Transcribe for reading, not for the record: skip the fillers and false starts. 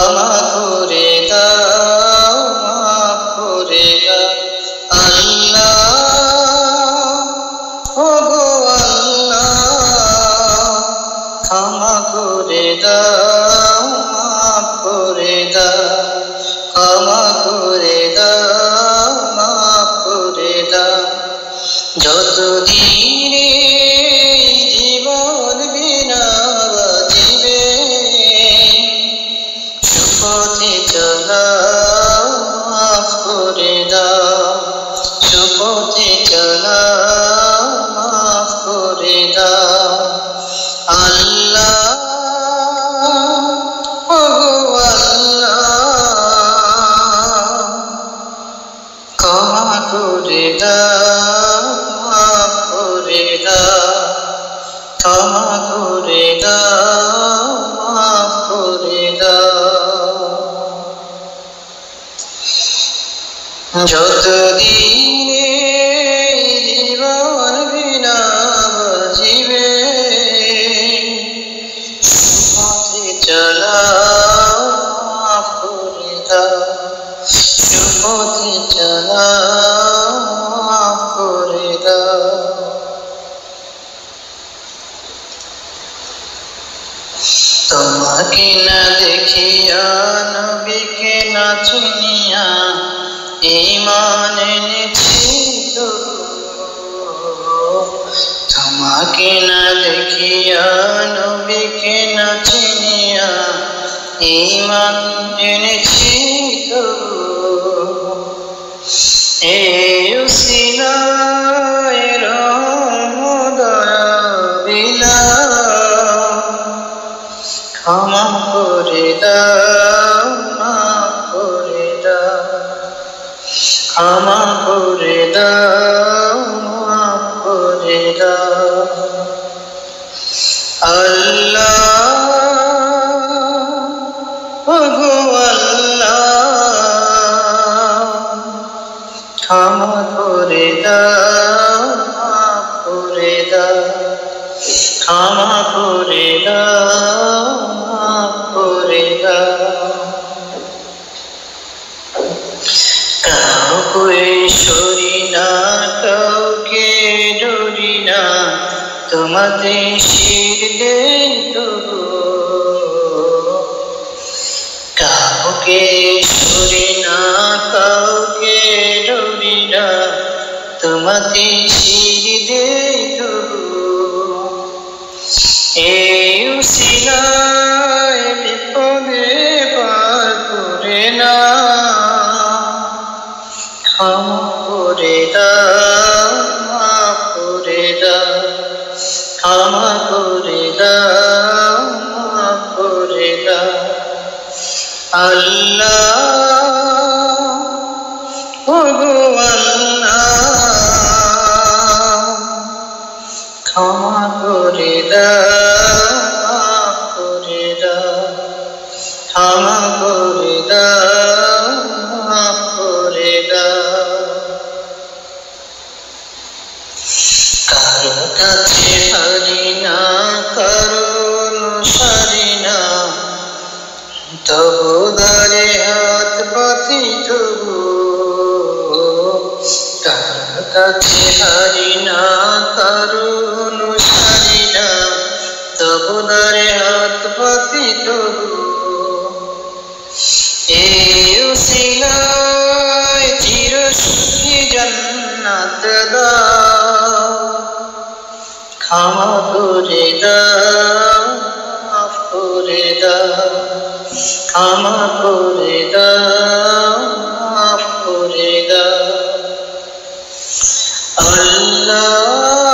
ক্ষমা করে দাও, মাফ করে দাও আল্লাহ, ওগো আল্লাহ। ক্ষমা করে দাও, মাফ করে দাও, ক্ষমা করে দাও, মাফ করে দাও। যতদিন জীবন বিনা বাজিবে, সুপথে চলাও, মাফ করে দাও, সুপথে চলাও, মাফ করে দাও আল্লাহ, ওগো আল্লাহ। ক্ষমা করে দাও, মাফ করে দাও, ক্ষমা করে দাও, মাফ করে দাও। যতদিন জীবন বিনা বাজিবে, সুপথে চলাও, মাফ করে দাও, সুপথে চলাও, মাফ করে দাও। তোমাকে না দেখিয়া, নবীকে না চিনিয়া, ঈমান এনেছি তবু। তোমাকে না দেখিয়া, নবীকে না চিনিয়া, ঈমান এনেছি তবু। এই উসিলায় রহমদয়া বিলাও, ক্ষমা করে দাও, মাফ করে দাও, ক্ষমা করে দাও, মাফ করে দাও আল্লাহ, ওগো আল্লাহ। ক্ষমা করে দাও, মাফ করে দাও, ক্ষমা করে দাও, মাফ করে দাও। কাউকে সরি না, কাউকে ডরি না, তোমাতে শির দেই তবু। কাউকে সরি না, কাউকে ডরি না, তোমাতে শির দেই তবু। এই উসিলায় বিপদে পার করে না, ক্ষমা করে দাও, মাফ করে দাও, ক্ষমা করে দাও, মাফ করে দাও আল্লাহ, ওগো আল্লাহ। ক্ষমা করে দাও, মাফ করে দাও, ক্ষমা করে দাও, মাফ করে দাও। কারো কাছে হারি না, কারো অনুসারী না, তবু দারে হাত পাতি তবু। কারো কাছে হারি না, কারো অনুসারী না, তবু দারে হাত পাতি তবু। এই উসিলায় চিরসুখী জান্নাত দাও, ক্ষমা করে দাও, মাফ করে দাও, ক্ষমা করে দাও,